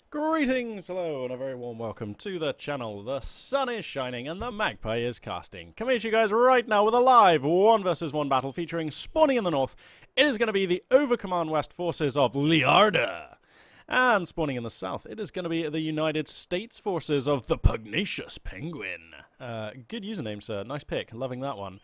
Greetings, hello, and a very warm welcome to the channel. The sun is shining and the magpie is casting. Coming at you guys right now with a live 1 versus 1 battle featuring spawning in the north. It is going to be the Overcommand West forces of Leiarde. And spawning in the south, it is going to be the United States forces of ThePugnaciousPenguin. Good username, sir. Nice pick. Loving that one.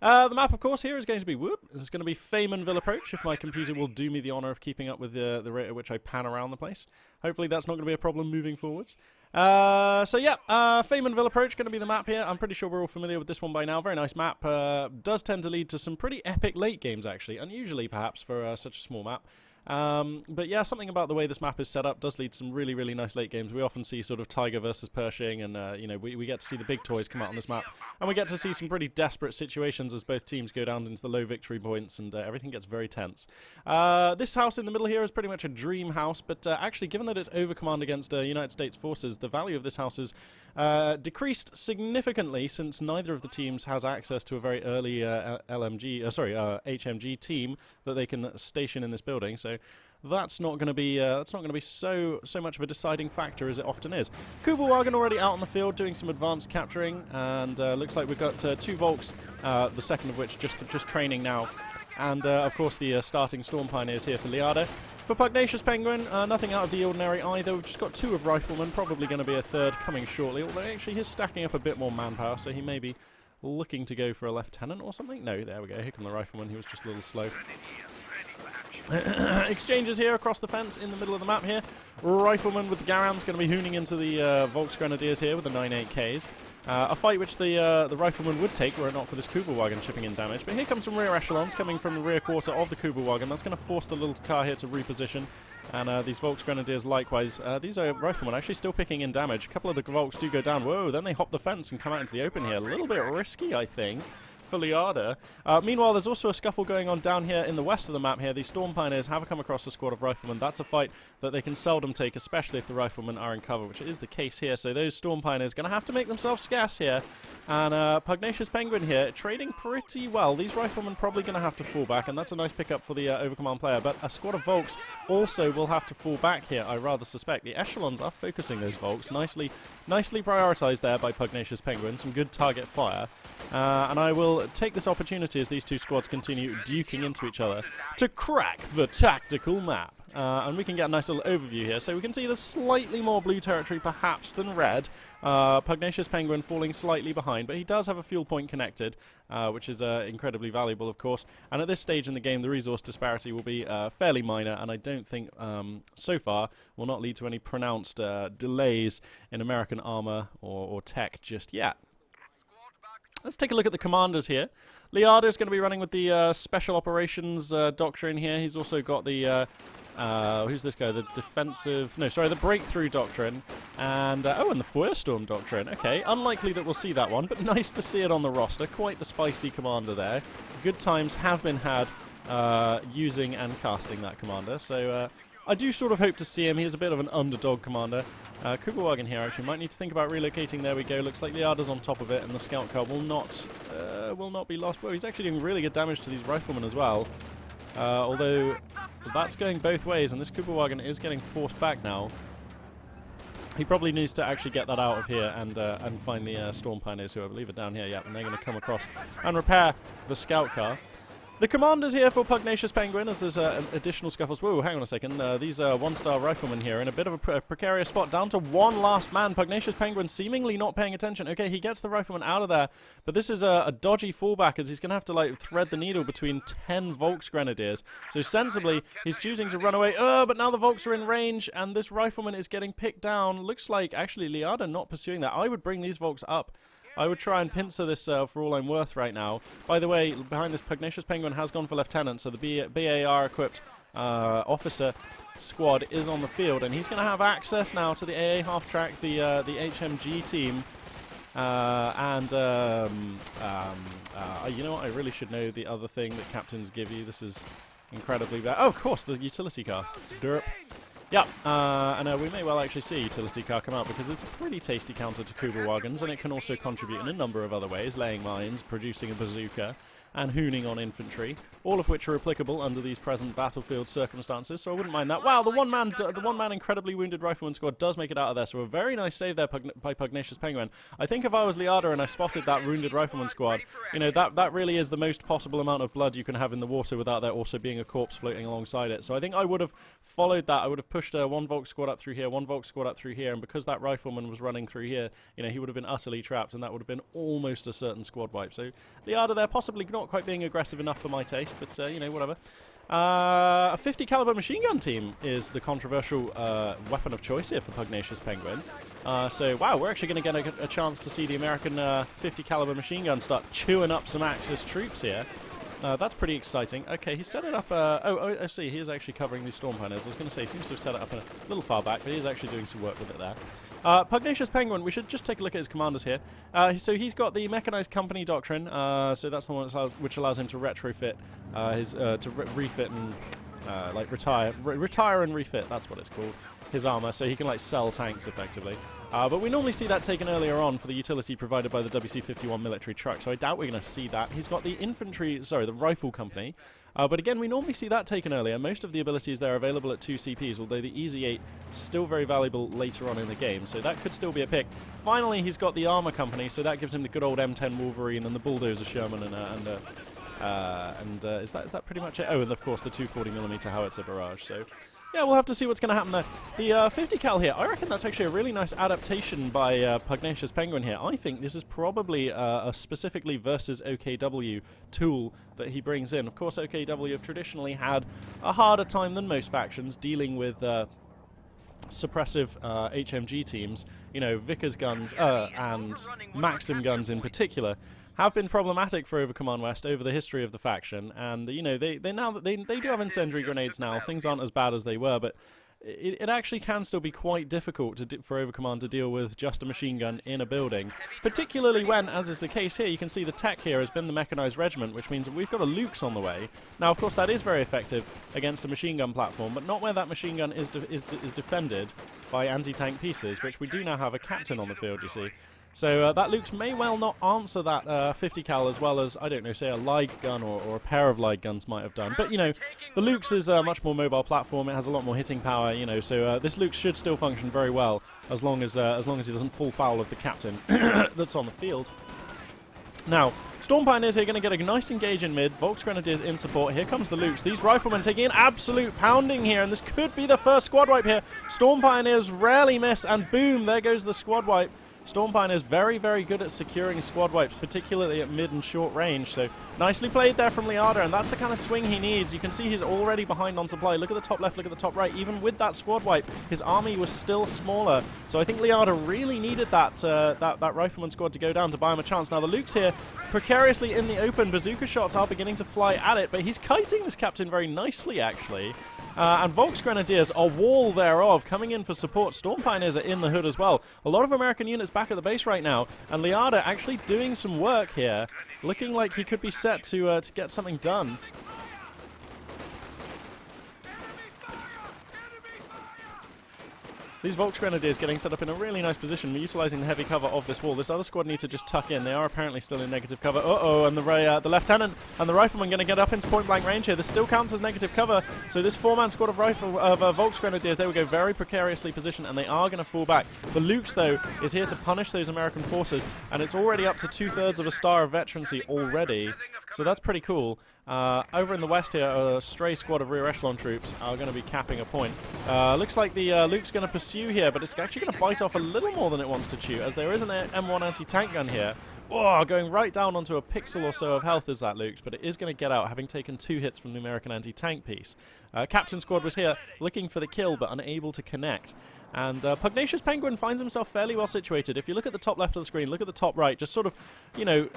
The map, of course, here is going to be This is going to be Faymanville approach, if my computer will do me the honour of keeping up with the rate at which I pan around the place. Hopefully that's not going to be a problem moving forwards. Faymanville approach going to be the map here. I'm pretty sure we're all familiar with this one by now. Very nice map. Does tend to lead to some pretty epic late games, actually. Unusually, perhaps, for such a small map. But yeah, something about the way this map is set up does lead to some really, really nice late games. We often see sort of Tiger versus Pershing, and you know, we get to see the big toys come out on this map, and we get to see some pretty desperate situations as both teams go down into the low victory points, and everything gets very tense. This house in the middle here is pretty much a dream house, but actually, given that it's overcommand against United States forces, the value of this house is decreased significantly since neither of the teams has access to a very early HMG team that they can station in this building. So that's not going to be so much of a deciding factor as it often is. Kugelwagen already out on the field doing some advanced capturing, and looks like we've got 2 Volks, the second of which just training now, and of course the starting Storm Pioneers here for Leiarde. For ThePugnaciousPenguin, nothing out of the ordinary either. We've just got 2 of Riflemen, probably going to be a third coming shortly, although actually he's stacking up a bit more manpower, so he may be looking to go for a lieutenant or something. No, there we go. Here come the Rifleman. He was just a little slow. Exchanges here across the fence in the middle of the map here. Rifleman with the Garan's going to be hooning into the Volks Grenadiers here with the 9.8Ks. A fight which the Rifleman would take were it not for this Kugelwagen chipping in damage. But here comes some rear echelons coming from the rear quarter of the Kugelwagen. That's going to force the little car here to reposition. And these Volks Grenadiers likewise. These are Riflemen actually still picking in damage. A couple of the Volks do go down. Whoa, then they hop the fence and come out into the open here. A little bit risky, I think, for Leiarde. Meanwhile, there's also a scuffle going on down here in the west of the map here. These Storm Pioneers have come across a squad of Riflemen. That's a fight that they can seldom take, especially if the Riflemen are in cover, which is the case here. So those Storm Pioneers are going to have to make themselves scarce here. And ThePugnaciousPenguin here, trading pretty well. These Riflemen probably going to have to fall back, and that's a nice pickup for the Overcommand player. But a squad of Volks also will have to fall back here, I rather suspect. The echelons are focusing those Volks. Nicely prioritized there by ThePugnaciousPenguin. Some good target fire. And I will take this opportunity as these 2 squads continue duking into each other to crack the tactical map. And we can get a nice little overview here. So we can see there's slightly more blue territory perhaps than red. ThePugnaciousPenguin falling slightly behind, but he does have a fuel point connected, which is incredibly valuable, of course. And at this stage in the game, the resource disparity will be fairly minor, and I don't think, so far, will not lead to any pronounced delays in American armor or tech just yet. Let's take a look at the commanders here. Leiarde is going to be running with the Special Operations Doctrine here. He's also got the, who's this guy? The the Breakthrough Doctrine. And, and the Feuersturm Doctrine. Okay, unlikely that we'll see that one, but nice to see it on the roster. Quite the spicy commander there. Good times have been had using and casting that commander. So, I do sort of hope to see him. He is a bit of an underdog commander. Kugelwagen here actually might need to think about relocating. There we go. Looks like Leiarde's on top of it, and the scout car will not be lost. Well, he's actually doing really good damage to these Riflemen as well. Although that's going both ways, and this Kugelwagen is getting forced back now. He probably needs to actually get that out of here and find the Storm Pioneers, who I believe are down here. Yeah, and they're going to come across and repair the scout car. The commanders here for ThePugnaciousPenguin, as there's additional scuffles. Whoa, hang on a second. These 1-star Riflemen here in a bit of a precarious spot, down to 1 last man. ThePugnaciousPenguin seemingly not paying attention. Okay, he gets the Rifleman out of there, but this is a dodgy fallback, as he's going to have to like thread the needle between 10 Volks Grenadiers. So sensibly, he's choosing to run away. But now the Volks are in range, and this Rifleman is getting picked down. Looks like actually Leiarde not pursuing that. I would bring these Volks up. I would try and pincer this for all I'm worth right now. By the way, behind this ThePugnaciousPenguin has gone for Lieutenant, so the BAR-equipped officer squad is on the field, and he's going to have access now to the AA half-track, the HMG team. You know what? I really should know the other thing that captains give you. This is incredibly bad. Oh, of course, the utility car. Derp. Yeah, and we may well actually see a utility car come out, because it's a pretty tasty counter to Kugelwagens, and it can also contribute in a number of other ways, laying mines, producing a bazooka, and hooning on infantry, all of which are applicable under these present battlefield circumstances, so I wouldn't mind that. Wow, the one-man incredibly wounded rifleman squad does make it out of there, so a very nice save there by Pugnacious Penguin. I think if I was Leiarde and I spotted that wounded rifleman squad, you know, that really is the most possible amount of blood you can have in the water without there also being a corpse floating alongside it. So I think I would have followed that. I would have pushed one Volk squad up through here, one Volk squad up through here, and because that rifleman was running through here, you know, he would have been utterly trapped, and that would have been almost a certain squad wipe. So Leiarde there possibly not quite being aggressive enough for my taste, but you know, whatever. A 50 caliber machine gun team is the controversial weapon of choice here for Pugnacious Penguin. So wow, we're actually going to get a chance to see the American 50 caliber machine gun start chewing up some Axis troops here. That's pretty exciting. Okay, he set it up. I see. He is actually covering these storm pioneers. I was going to say, he seems to have set it up a little far back, but he is actually doing some work with it there. Pugnacious Penguin, we should just take a look at his commanders here. So he's got the mechanized company doctrine. So that's the one which allows him to retrofit refit and like retire and refit. That's what it's called. His armor, so he can like sell tanks effectively. But we normally see that taken earlier on for the utility provided by the WC-51 military truck, so I doubt we're going to see that. He's got the the rifle company, but again, we normally see that taken earlier. Most of the abilities there are available at 2 CPs, although the Easy 8 is still very valuable later on in the game, so that could still be a pick. Finally, he's got the armor company, so that gives him the good old M10 Wolverine and the Bulldozer Sherman and is that pretty much it? Oh, and of course the 240mm howitzer barrage. So yeah, we'll have to see what's going to happen there. The 50 cal here, I reckon that's actually a really nice adaptation by Pugnacious Penguin here. I think this is probably a specifically versus OKW tool that he brings in. Of course, OKW have traditionally had a harder time than most factions dealing with suppressive HMG teams. You know, Vickers guns and Maxim guns in particular have been problematic for Overcommand West over the history of the faction, and you know they do have incendiary grenades now. Things aren't as bad as they were, but it actually can still be quite difficult for Overcommand to deal with just a machine gun in a building, particularly when, as is the case here, you can see the tech here has been the mechanized regiment, which means that we've got a Lukes on the way. Now, of course, that is very effective against a machine gun platform, but not where that machine gun is defended by anti-tank pieces, which we do now have a captain on the field, you see. So that Lukes may well not answer that 50 cal as well as, I don't know, say a Leig gun or a pair of Leig guns might have done. But, you know, the Lukes is a much more mobile platform. It has a lot more hitting power, you know, so this Lukes should still function very well as long as he doesn't fall foul of the captain that's on the field. Now, Storm Pioneers here are going to get a nice engage in mid. Volksgrenadiers in support. Here comes the Lukes. These riflemen taking an absolute pounding here, and this could be the first squad wipe here. Storm Pioneers rarely miss, and boom, there goes the squad wipe. Storm Pioneers very, very good at securing squad wipes, particularly at mid and short range. So nicely played there from Leiarde, and that's the kind of swing he needs. You can see he's already behind on supply. Look at the top left, look at the top right. Even with that squad wipe, his army was still smaller. So I think Leiarde really needed that rifleman squad to go down to buy him a chance. Now the Lukes here, precariously in the open. Bazooka shots are beginning to fly at it, but he's kiting this captain very nicely, actually. And Volksgrenadiers, a wall thereof, coming in for support. Storm Pioneers are in the hood as well. A lot of American units back at the base right now, and Leiarde actually doing some work here, looking like he could be set to get something done. These Volksgrenadiers getting set up in a really nice position, utilizing the heavy cover of this wall. This other squad need to just tuck in. They are apparently still in negative cover. And the lieutenant and the rifleman going to get up into point-blank range here. This still counts as negative cover, so this four-man squad of Volksgrenadiers, they will go very precariously positioned, and they are going to fall back. The Lukes, though, is here to punish those American forces, and it's already up to 2/3 of a star of veterancy already, so that's pretty cool. Over in the west here, a stray squad of rear echelon troops are going to be capping a point. Looks like the Luke's going to pursue here, but it's actually going to bite off a little more than it wants to chew, as there is an M1 anti-tank gun here. Oh, going right down onto a pixel or so of health is that Luke's, but it is going to get out, having taken 2 hits from the American anti-tank piece. Captain squad was here, looking for the kill, but unable to connect. And Pugnacious Penguin finds himself fairly well situated. If you look at the top left of the screen, look at the top right, just sort of, you know,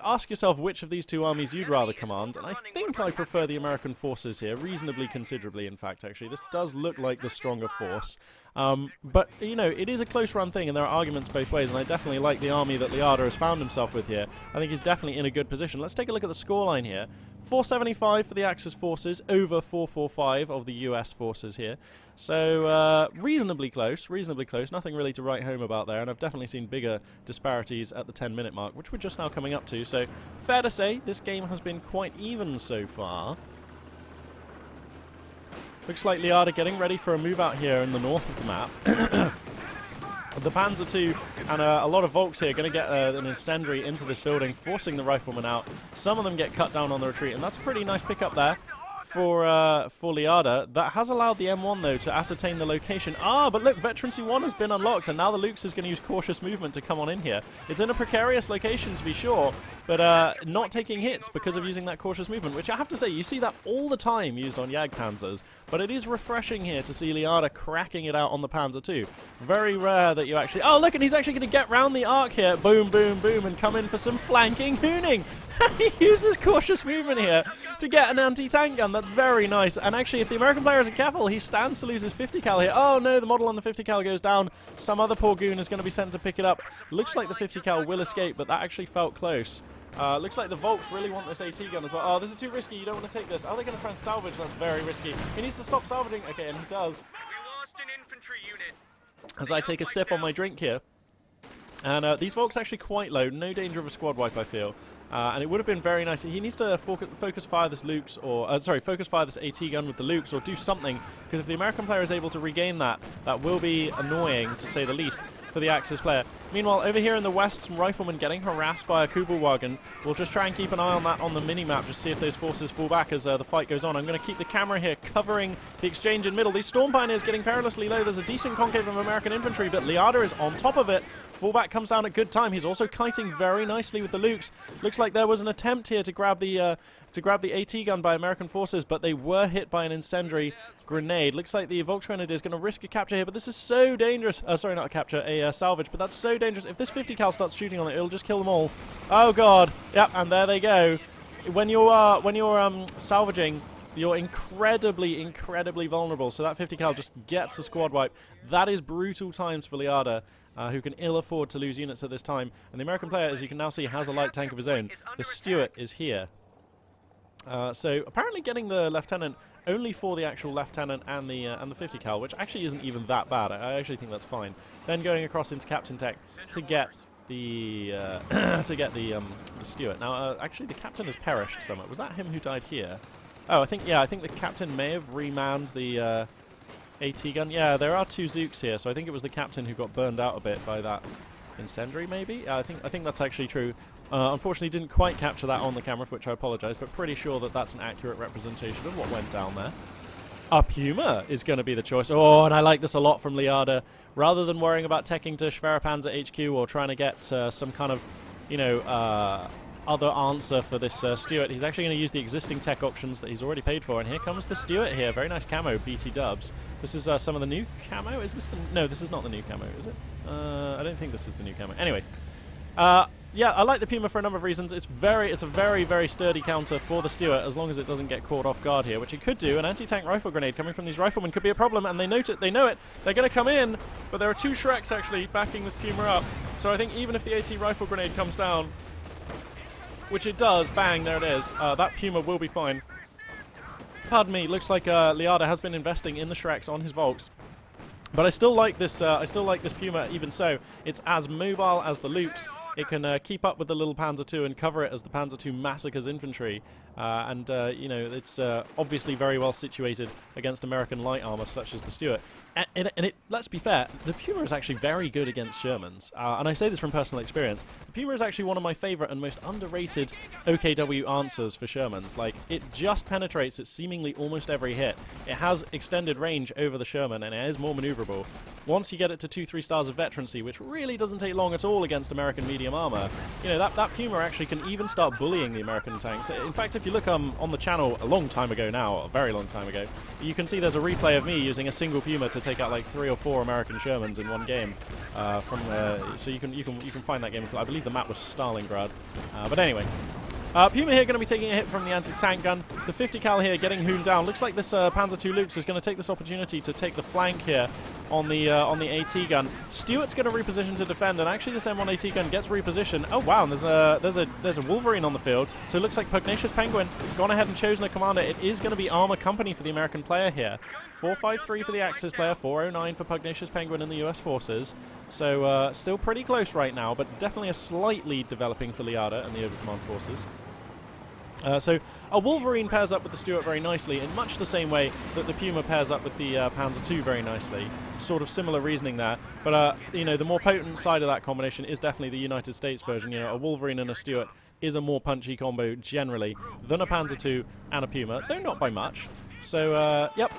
ask yourself which of these two armies you'd rather command. And I think I prefer the American forces here, reasonably considerably, in fact, actually. This does look like the stronger force. But, you know, it is a close-run thing, and there are arguments both ways, and I definitely like the army that Leiarde has found himself with here. I think he's definitely in a good position. Let's take a look at the scoreline here. 475 for the Axis forces, over 445 of the US forces here. So reasonably close, nothing really to write home about there, and I've definitely seen bigger disparities at the 10-minute mark, which we're just now coming up to. So fair to say, this game has been quite even so far. Looks like Leiarde getting ready for a move out here in the north of the map. The Panzer II and a lot of Volks here going to get an incendiary into this building, forcing the riflemen out. Some of them get cut down on the retreat, and that's a pretty nice pickup there for Leiarde. That has allowed the M1, though, to ascertain the location. Ah, but look, Veterancy 1 has been unlocked, and now the Lukes is going to use cautious movement to come on in here. It's in a precarious location, to be sure, but not taking hits because of using that cautious movement, which I have to say, you see that all the time used on Jagdpanzers, but it is refreshing here to see Leiarde cracking it out on the Panzer II. Very rare that you actually... Oh, look, and he's actually going to get round the arc here. Boom, boom, boom, and come in for some flanking hooning. He uses cautious movement here to get an anti-tank gun. That's very nice. And actually, if the American player isn't careful, he stands to lose his 50 cal here. Oh no, the model on the 50 cal goes down. Some other poor goon is going to be sent to pick it up. Looks like the 50 cal will escape, but that actually felt close. Looks like the Volks really want this AT gun as well. Oh, this is too risky. You don't want to take this. Oh, they're going to try and salvage. That's very risky. He needs to stop salvaging. Okay, and he does. We lost an infantry unit. As I take a sip on my drink here. And these Volks actually quite low. No danger of a squad wipe, I feel. And it would have been very nice. He needs to focus fire this Lukes, or focus fire this AT gun with the Lukes, or do something. Because if the American player is able to regain that, that will be annoying, to say the least, for the Axis player. Meanwhile, over here in the west, some riflemen getting harassed by a Kubelwagen. We'll just try and keep an eye on that on the mini-map, just see if those forces fall back as the fight goes on. I'm going to keep the camera here covering the exchange in middle. These Storm Pioneers getting perilously low. There's a decent concave of American infantry, but Leiarde is on top of it. Fullback comes down at good time. He's also kiting very nicely with the Lukes. Looks like there was an attempt here to grab the AT gun by American forces, but they were hit by an incendiary grenade. Looks like the Volksgrenadier is going to risk a capture here, but this is so dangerous. Sorry, not a capture, a salvage, but that's so dangerous. If this 50 cal starts shooting on it, it'll just kill them all. Oh god. Yep, and there they go. When you're salvaging, you're incredibly vulnerable. So that 50 cal just gets a squad wipe. That is brutal times for Leiarde, who can ill afford to lose units at this time. And the American player, as you can now see, has a light tank of his own. The Stuart is here. So apparently getting the lieutenant only for the actual lieutenant and the 50 cal, which actually isn't even that bad. I actually think that's fine. Then going across into Captain Tech to get the the Stuart. Now actually the captain has perished somewhere. Was that him who died here? Oh, I think the captain may have remanned the AT gun. Yeah, there are two Zooks here, so I think it was the captain who got burned out a bit by that incendiary, maybe? I think that's actually true. Unfortunately, didn't quite capture that on the camera, for which I apologize, but pretty sure that that's an accurate representation of what went down there. A Puma is going to be the choice. Oh, and I like this a lot from Leiarde. Rather than worrying about teching to Schwerpanzer HQ or trying to get some kind of, other answer for this Stuart, he's actually going to use the existing tech options that he's already paid for. And here comes the Stuart here. Very nice camo, BT dubs. This is some of the new camo. Is this the... No, this is not the new camo, is it? I don't think this is the new camo. Anyway. Yeah, I like the Puma for a number of reasons. It's a very sturdy counter for the Stuart, as long as it doesn't get caught off guard here, which it could do. An anti-tank rifle grenade coming from these riflemen could be a problem, and they note it. They know it. They're going to come in, but there are two Shreks actually backing this Puma up. So I think even if the AT rifle grenade comes down, which it does, bang, there it is. That Puma will be fine. Pardon me. Looks like Leiarde has been investing in the Shreks on his Volks. But I still like this. I still like this Puma. Even so, it's as mobile as the Lukes. It can keep up with the little Panzer II and cover it as the Panzer II massacres infantry. It's obviously very well situated against American light armor such as the Stuart. And let's be fair, the Puma is actually very good against Shermans. And I say this from personal experience. The Puma is actually one of my favorite and most underrated OKW answers for Shermans. Like, it just penetrates at seemingly almost every hit. It has extended range over the Sherman, and it is more maneuverable. Once you get it to 2-3 stars of veterancy, which really doesn't take long at all against American medium armor, that Puma actually can even start bullying the American tanks. In fact, if you look on the channel a long time ago now, a very long time ago, you can see there's a replay of me using a single Puma to take out like 3 or 4 American Shermans in one game. So you can find that game. I believe the map was Stalingrad. But anyway. Puma here going to be taking a hit from the anti-tank gun. The 50 cal here getting hooned down. Looks like this Panzer II Lukes is going to take this opportunity to take the flank here on the AT gun. Stuart's going to reposition to defend, and actually this M1 AT gun gets repositioned. Oh wow, and there's a Wolverine on the field. So it looks like Pugnacious Penguin gone ahead and chosen a commander. It is going to be Armor Company for the American player here. 453 for the Axis player, 409 for Pugnacious Penguin in the US forces. So still pretty close right now, but definitely a slight lead developing for Leiarde and the Overcommand forces. So a Wolverine pairs up with the Stuart very nicely in much the same way that the Puma pairs up with the Panzer II very nicely. Sort of similar reasoning there. But, you know, the more potent side of that combination is definitely the United States version. You know, a Wolverine and a Stuart is a more punchy combo generally than a Panzer II and a Puma, though not by much. So, yep.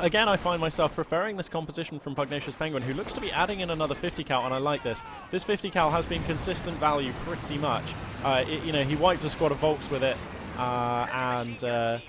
Again, I find myself preferring this composition from Pugnacious Penguin, who looks to be adding in another 50 cal, and I like this. This 50 cal has been consistent value pretty much. You know, he wiped a squad of Volks with it, and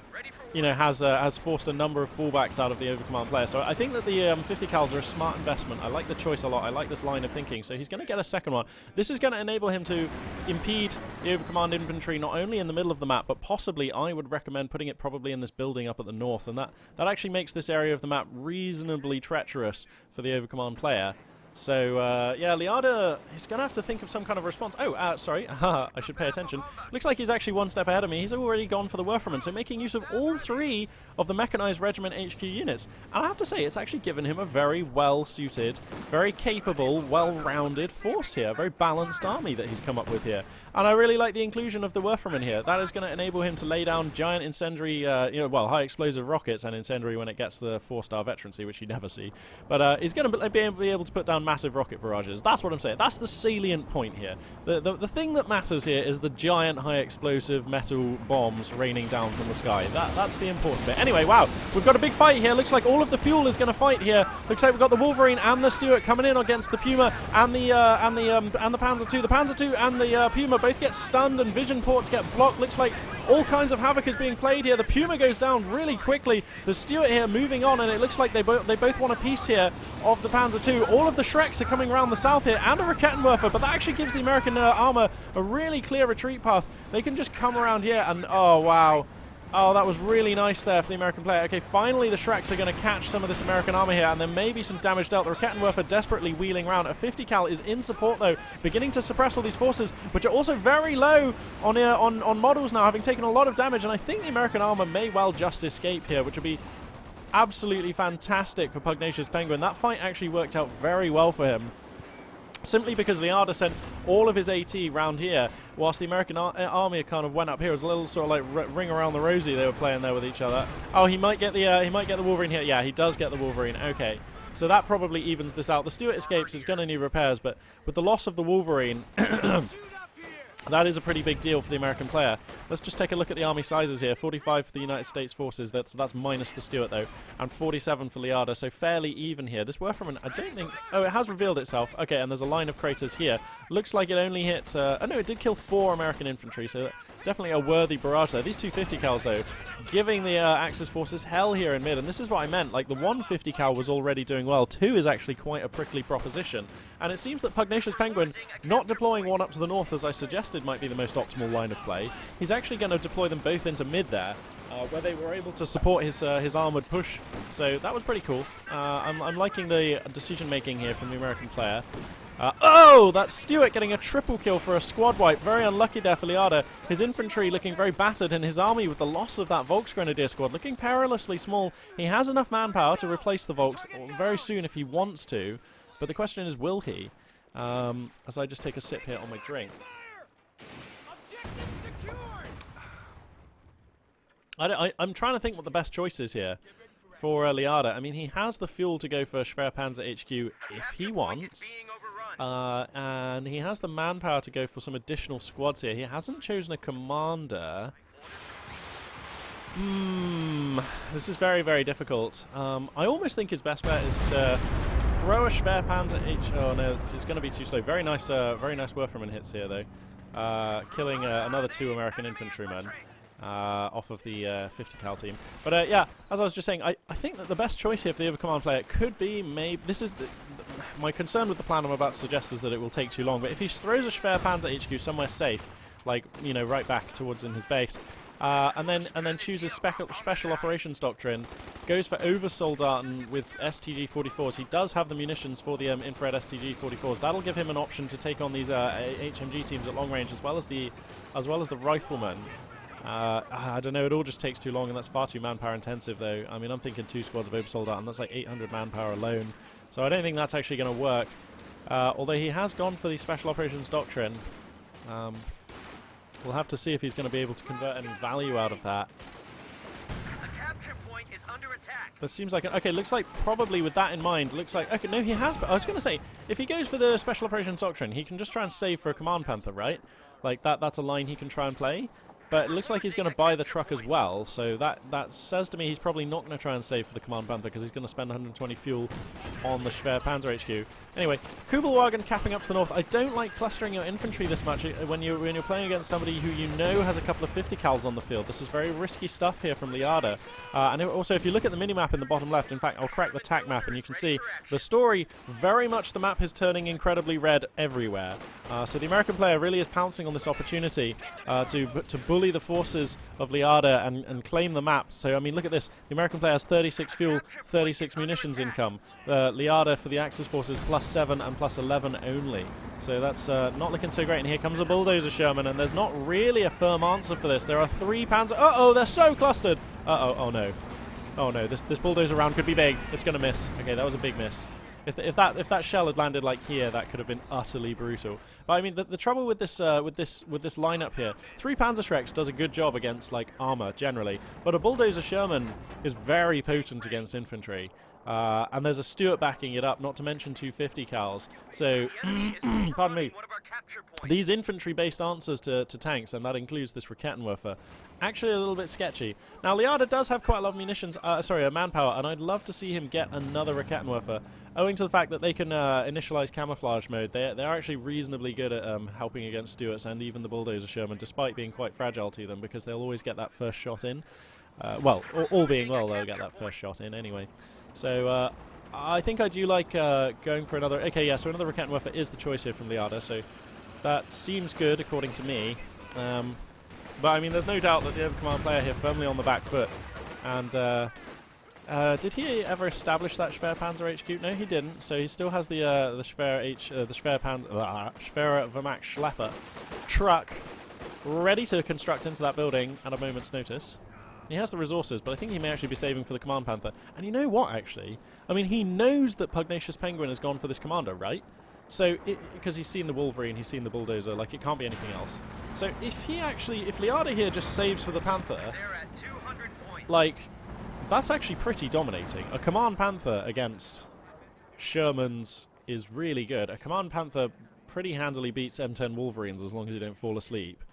you know, has forced a number of fullbacks out of the Overcommand player. So I think that the 50 cals are a smart investment. I like the choice a lot. I like this line of thinking. So he's going to get a second one. This is going to enable him to impede the Overcommand infantry not only in the middle of the map, but possibly I would recommend putting it probably in this building up at the north. And that actually makes this area of the map reasonably treacherous for the Overcommand player. So, yeah, Leiarde is going to have to think of some kind of response. Oh, sorry, I should pay attention. Looks like he's actually one step ahead of me. He's already gone for the Werferman, so making use of all three of the Mechanized Regiment HQ units. And I have to say, it's actually given him a very well-suited, very capable, well-rounded force here. A very balanced army that he's come up with here. And I really like the inclusion of the Werferman here. That is going to enable him to lay down giant incendiary, you know, well, high explosive rockets and incendiary when it gets the 4-star veterancy, which you never see. But he's going to be able to put down massive rocket barrages. That's what I'm saying. That's the salient point here. The thing that matters here is the giant high explosive metal bombs raining down from the sky. That's the important bit. Anyway, wow, we've got a big fight here. Looks like all of the fuel is going to fight here. Looks like we've got the Wolverine and the Stuart coming in against the Puma and the Panzer II. The Panzer II and the Puma both get stunned and vision ports get blocked. Looks like all kinds of havoc is being played here. The Puma goes down really quickly. The Stuart here moving on, and it looks like they both want a piece here of the Panzer II. All of the Shreks are coming around the south here, and a Rakettenwerfer, but that actually gives the American armor a really clear retreat path. They can just come around here, and oh wow. Oh, that was really nice there for the American player. Okay, finally the Shreks are going to catch some of this American armor here, and there may be some damage dealt. The Rakettenwerfer desperately wheeling around. A 50 cal is in support, though, beginning to suppress all these forces, which are also very low on models now, having taken a lot of damage, and I think the American armor may well just escape here, which would be absolutely fantastic for Pugnacious Penguin. That fight actually worked out very well for him, simply because Leiarde sent all of his AT round here, whilst the American army kind of went up here. It was a little sort of like ring around the rosy they were playing there with each other. Oh, he might get the Wolverine here. Yeah, he does get the Wolverine. Okay, so that probably evens this out. The Stuart escapes. It's going to need repairs, but with the loss of the Wolverine, that is a pretty big deal for the American player. Let's just take a look at the army sizes here. 45 for the United States forces. That's minus the Stuart, though. And 47 for Leiarde, so fairly even here. This Werferman, I don't think... Oh, it has revealed itself. Okay, and there's a line of craters here. Looks like it only hit... oh, no, it did kill 4 American infantry, so definitely a worthy barrage there. These 250 cals, though, giving the Axis forces hell here in mid. And this is what I meant. Like, the 150 cal was already doing well. 2 is actually quite a prickly proposition. And it seems that Pugnacious Penguin, not deploying one up to the north, as I suggested, might be the most optimal line of play. He's actually going to deploy them both into mid there, where they were able to support his armoured push. So that was pretty cool. I'm liking the decision-making here from the American player. Oh, that's Stuart getting a triple kill for a squad wipe. Very unlucky there for Leiarde. His infantry looking very battered, and his army, with the loss of that Volksgrenadier squad, looking perilously small. He has enough manpower to replace the Volks very soon if he wants to, but the question is, will he? As I just take a sip here on my drink. I'm trying to think what the best choice is here for Leiarde. I mean, he has the fuel to go for Schwerpanzer HQ if he wants. And he has the manpower to go for some additional squads here. He hasn't chosen a commander. This is very, very difficult. I almost think his best bet is to throw a Schwerpanzer HQ. Oh no, it's going to be too slow. Very nice Werferman hits here, though. Killing another 2 American infantrymen. Off of the 50 cal team. But yeah, as I was just saying, I think that the best choice here for the Overcommand player could be maybe... This is... my concern with the plan I'm about to suggest is that it will take too long, but if he throws a Schwerpanzer HQ somewhere safe, like, you know, right back towards in his base, and then chooses special operations doctrine, goes for oversoldaten with STG-44s. He does have the munitions for the infrared STG-44s. That'll give him an option to take on these HMG teams at long range, as well as the riflemen. I don't know, it all just takes too long, and that's far too manpower intensive though. I mean, I'm thinking 2 squads of oversoldaten, that's like 800 manpower alone. So I don't think that's actually going to work. Although he has gone for the special operations doctrine. We'll have to see if he's going to be able to convert any value out of that. The capture point is under attack. But seems like okay. Looks like probably with that in mind, looks like okay. No, he has. But I was going to say, if he goes for the special operations doctrine, he can just try and save for a command panther, right? Like that's a line he can try and play. But it looks like he's going to buy the truck as well, so that says to me he's probably not going to try and save for the Command Panther because he's going to spend 120 fuel on the Schwer Panzer HQ. Anyway, Kubelwagen capping up to the north. I don't like clustering your infantry this much when you're playing against somebody who you know has a couple of 50 cals on the field. This is very risky stuff here from Leiarde. And also, if you look at the minimap in the bottom left, in fact, I'll crack the TAC map and you can see the story, very much the map is turning incredibly red everywhere. So the American player really is pouncing on this opportunity to bully the forces of Leiarde and claim the map. So, I mean, look at this. The American player has 36 fuel, 36 munitions income. Leiarde for the Axis forces +7 and +11 only. So that's not looking so great. And here comes a bulldozer Sherman, and there's not really a firm answer for this. There are 3 Panzer. Uh-oh, they're so clustered. Uh-oh, oh no. Oh no, this bulldozer round could be big. It's going to miss. Okay, that was a big miss. If that shell had landed like here, that could have been utterly brutal. But I mean, the trouble with this lineup here, 3 Panzerschrecks does a good job against like armor generally, but a bulldozer Sherman is very potent against infantry. And there's a Stuart backing it up, not to mention 250 cals. So, pardon me, these infantry-based answers to tanks, and that includes this Rakettenwerfer, actually a little bit sketchy. Now, Leiarde does have quite a lot of munitions, manpower, and I'd love to see him get another Rakettenwerfer, owing to the fact that they can initialize camouflage mode. They're actually reasonably good at helping against Stuarts and even the bulldozer Sherman, despite being quite fragile to them, because they'll always get that first shot in. Well, all being well, they'll get that first shot in anyway. So I think I do like going for another. Okay, yeah. So another Rakettenwerfer is the choice here from Leiarde. So that seems good according to me. But I mean, there's no doubt that the Overcommand player here firmly on the back foot. And did he ever establish that Schwer Panzer HQ? No, he didn't. So he still has the Schwer Wehrmacht Schlepper truck ready to construct into that building at a moment's notice. He has the resources, but I think he may actually be saving for the Command Panther. And you know what, actually? I mean, he knows that Pugnacious Penguin has gone for this commander, right? So, because he's seen the Wolverine, he's seen the Bulldozer, like, it can't be anything else. So, if Leiarde here just saves for the Panther, like, that's actually pretty dominating. A Command Panther against Shermans is really good. A Command Panther pretty handily beats M10 Wolverines as long as you don't fall asleep.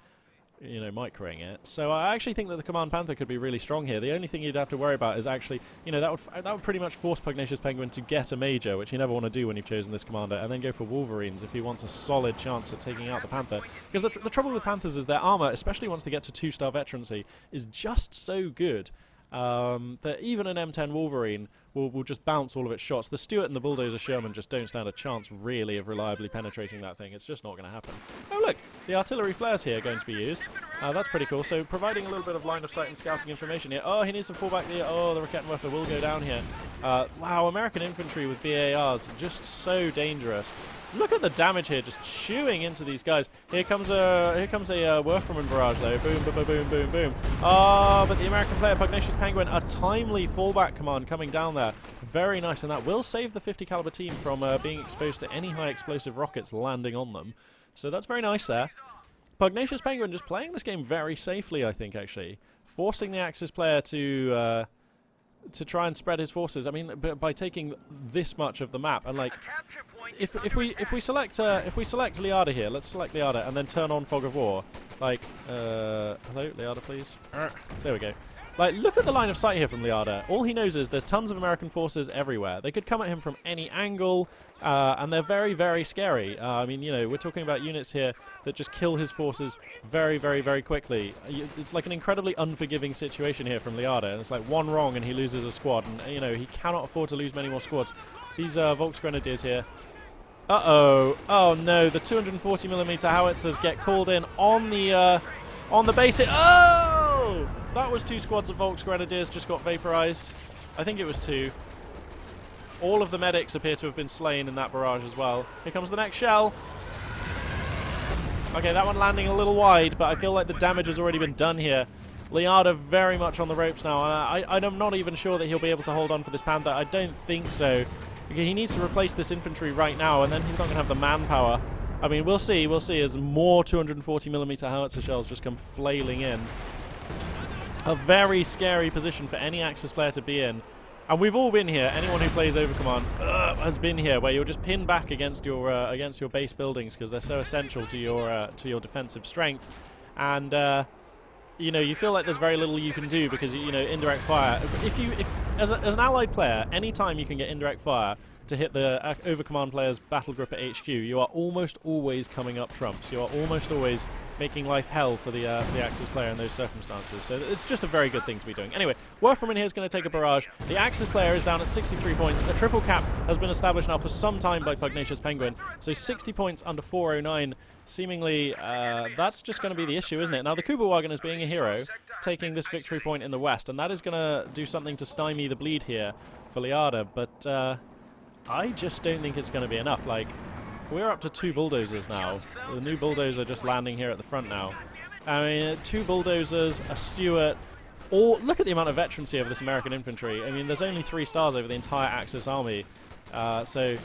You know, microing it. So I actually think that the Command Panther could be really strong here. The only thing you'd have to worry about is actually, you know, that would pretty much force Pugnacious Penguin to get a major, which you never want to do when you've chosen this commander, and then go for Wolverines if he wants a solid chance at taking out the Panther. Because the trouble with Panthers is their armor, especially once they get to 2-star veterancy, is just so good that even an M10 Wolverine will just bounce all of its shots. The Stuart and the Bulldozer Sherman just don't stand a chance, really, of reliably penetrating that thing. It's just not going to happen. Oh, look! The artillery flares here are going to be used. That's pretty cool. So, providing a little bit of line of sight and scouting information here. Oh, he needs to fall back there. Oh, the Rakettenwerfer will go down here. Wow, American infantry with BARs, just so dangerous. Look at the damage here, just chewing into these guys. Here comes a Werferman barrage though. Boom, boom, boom, boom, boom. Oh, but the American player Pugnacious Penguin, a timely fallback command coming down there. Very nice, and that will save the 50 caliber team from being exposed to any high explosive rockets landing on them. So that's very nice there. Pugnacious Penguin just playing this game very safely, I think, actually. Forcing the Axis player to try and spread his forces. I mean, by taking this much of the map, and like, if we select Leiarde here, let's select Leiarde and then turn on Fog of War. Like, hello, Leiarde, please. There we go. Like, look at the line of sight here from Leiarde. All he knows is there's tons of American forces everywhere. They could come at him from any angle, and they're very, very scary. I mean, you know, we're talking about units here that just kill his forces very, very, very quickly. It's like an incredibly unforgiving situation here from Leiarde, and it's like one wrong and he loses a squad, and, you know, he cannot afford to lose many more squads. These Volksgrenadiers here. Uh-oh. Oh, no. The 240mm howitzers get called in on the base. Oh! that was 2 squads of Volks Grenadiers just got vaporized. I think it was 2. All of the medics appear to have been slain in that barrage as well. Here comes the next shell. Okay, that one landing a little wide, but I feel like the damage has already been done here. Leiarde very much on the ropes now. I'm not even sure that he'll be able to hold on for this Panther. I don't think so. He needs to replace this infantry right now, and then he's not going to have the manpower. I mean, we'll see as more 240mm howitzer shells just come flailing in. A very scary position for any Axis player to be in. And we've all been here. Anyone who plays Overcommand has been here, where you're just pinned back against your base buildings because they're so essential to your defensive strength. And you know, you feel like there's very little you can do because, you know, indirect fire. If as an allied player, anytime you can get indirect fire to hit the Overcommand player's battle group at HQ, you are almost always coming up trumps. You are almost always making life hell for the Axis player in those circumstances. So it's just a very good thing to be doing. Anyway, Werferman here is going to take a barrage. The Axis player is down at 63 points. A triple cap has been established now for some time by ThePugnaciousPenguin. So 60 points under 409. Seemingly, that's just going to be the issue, isn't it? Now, the Kugelwagen is being a hero, taking this victory point in the west, and that is going to do something to stymie the bleed here for Leiarde, but I just don't think it's going to be enough. Like, we're up to 2 bulldozers now. The new bulldozer just landing here at the front now. I mean, 2 bulldozers, a Stuart. Look at the amount of veterancy of this American infantry. I mean, there's only 3 stars over the entire Axis army. So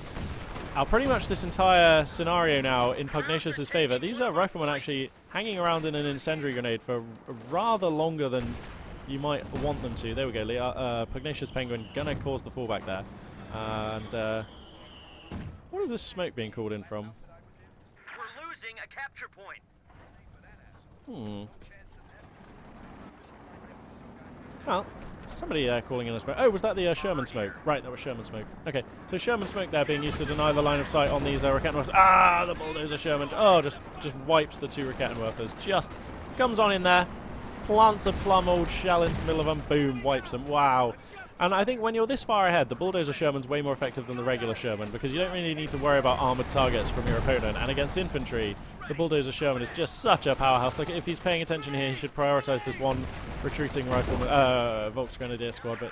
pretty much this entire scenario now in Pugnacious's favor. These are riflemen actually hanging around in an incendiary grenade for rather longer than you might want them to. There we go. ThePugnaciousPenguin gonna cause the fallback there. And what is this smoke being called in from? We're losing a capture point. Well, somebody calling in a smoke. Oh, was that the Sherman smoke? Right, that was Sherman smoke. Okay, so Sherman smoke there being used to deny the line of sight on these Rakettenwerfers. The bulldozer Sherman. Oh, just wipes the 2 Rakettenwerfers. Just comes on in there, plants a plum old shell into the middle of them, boom, wipes them. Wow. And I think when you're this far ahead, the bulldozer Sherman's way more effective than the regular Sherman because you don't really need to worry about armored targets from your opponent. And against infantry, the bulldozer Sherman is just such a powerhouse. Like, if he's paying attention here, he should prioritize this one retreating rifleman, Volks Grenadier squad. But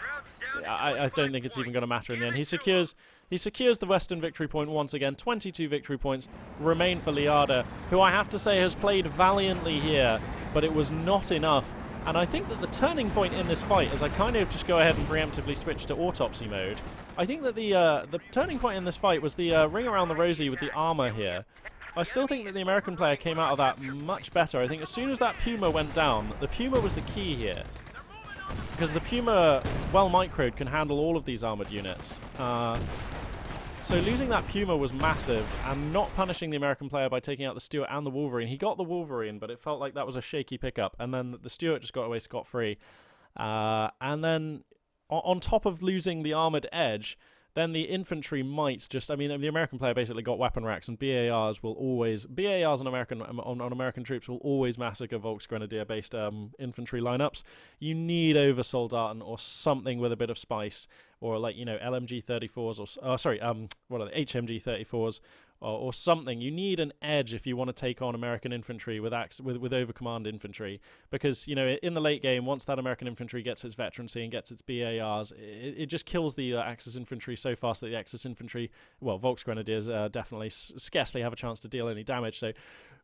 I don't think it's even going to matter in the end. He secures the Western victory point once again. 22 victory points remain for Leiarde, who I have to say has played valiantly here, but it was not enough. And I think that the turning point in this fight, as I kind of just go ahead and preemptively switch to autopsy mode, I think that the turning point in this fight was the ring around the rosy with the armor here. I still think that the American player came out of that much better. I think as soon as that Puma went down, the Puma was the key here. Because the Puma, well microed, can handle all of these armored units. So losing that Puma was massive, and not punishing the American player by taking out the Stuart and the Wolverine. He got the Wolverine, but it felt like that was a shaky pickup, and then the Stuart just got away scot-free. And then, on top of losing the armoured edge, then the infantry might just... I mean, the American player basically got weapon racks, and BARs will always... BARs on American troops will always massacre Volks Grenadier-based infantry lineups. You need Oversoldaten or something with a bit of spice, or like, you know, LMG 34s, or what are they, HMG 34s, or something. You need an edge if you want to take on American infantry with overcommand infantry, because, you know, in the late game, once that American infantry gets its veterancy and gets its BARs, it just kills the Axis infantry so fast that the Axis infantry, well, Volks Grenadiers definitely scarcely have a chance to deal any damage. So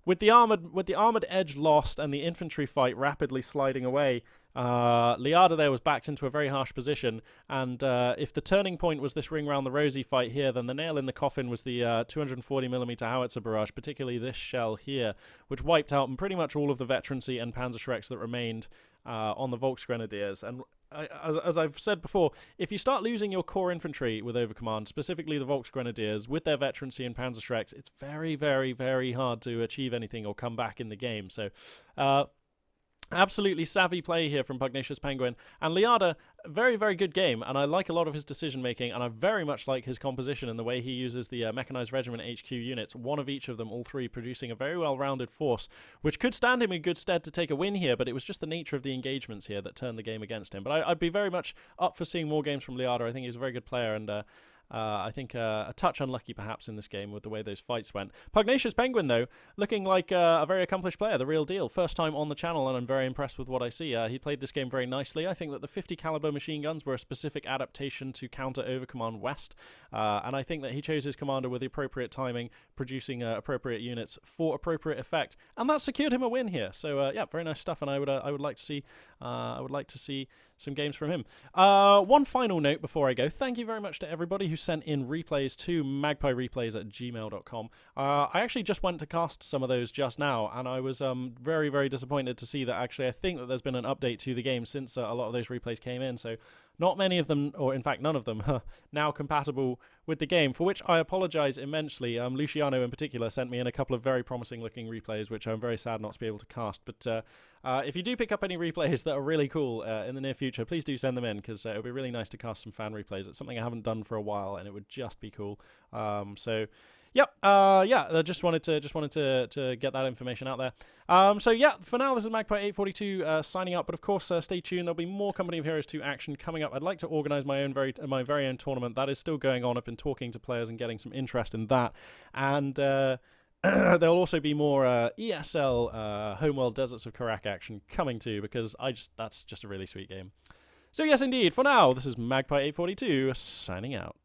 with the armored edge lost and the infantry fight rapidly sliding away, Leiarde there was backed into a very harsh position, and if the turning point was this ring round the rosy fight here, then the nail in the coffin was the 240mm howitzer barrage, particularly this shell here, which wiped out pretty much all of the veterancy and Panzerschrecks that remained on the Volks Grenadiers. And as I've said before, if you start losing your core infantry with Overcommand, specifically the Volks Grenadiers, with their veterancy and Panzerschrecks, it's very, very, very hard to achieve anything or come back in the game. So, absolutely savvy play here from ThePugnaciousPenguin. And Leiarde, very, very good game, and I like a lot of his decision-making, and I very much like his composition and the way he uses the Mechanized Regiment HQ units, one of each of them, all 3, producing a very well-rounded force, which could stand him in good stead to take a win here, but it was just the nature of the engagements here that turned the game against him. But I'd be very much up for seeing more games from Leiarde. I think he's a very good player, and I think a touch unlucky perhaps in this game with the way those fights went. Pugnacious Penguin, though, looking like a very accomplished player, the real deal. First time on the channel, and I'm very impressed with what I see. He played this game very nicely. I think that the 50 caliber machine guns were a specific adaptation to counter Overcommand West, and I think that he chose his commander with the appropriate timing, producing appropriate units for appropriate effect, and that secured him a win here. So yeah, very nice stuff, and I would like to see some games from him. One final note before I go. Thank you very much to everybody who sent in replays to magpiereplays@gmail.com. I actually just went to cast some of those just now, and I was very, very disappointed to see that actually I think that there's been an update to the game since a lot of those replays came in, so not many of them, or in fact none of them, now compatible with the game, for which I apologize immensely. Luciano in particular sent me in a couple of very promising looking replays, which I'm very sad not to be able to cast. But if you do pick up any replays that are really cool in the near future, please do send them in, because it would be really nice to cast some fan replays. It's something I haven't done for a while, and it would just be cool. So yep, yeah, I just wanted to get that information out there. So yeah, for now, this is Magpie842 signing up, but of course, stay tuned. There'll be more Company of Heroes 2 action coming up. I'd like to organize my very own tournament. That is still going on. I've been talking to players and getting some interest in that, and there'll also be more ESL Homeworld Deserts of Karak action coming too, because that's just a really sweet game. So yes, indeed. For now, this is Magpie842 signing out.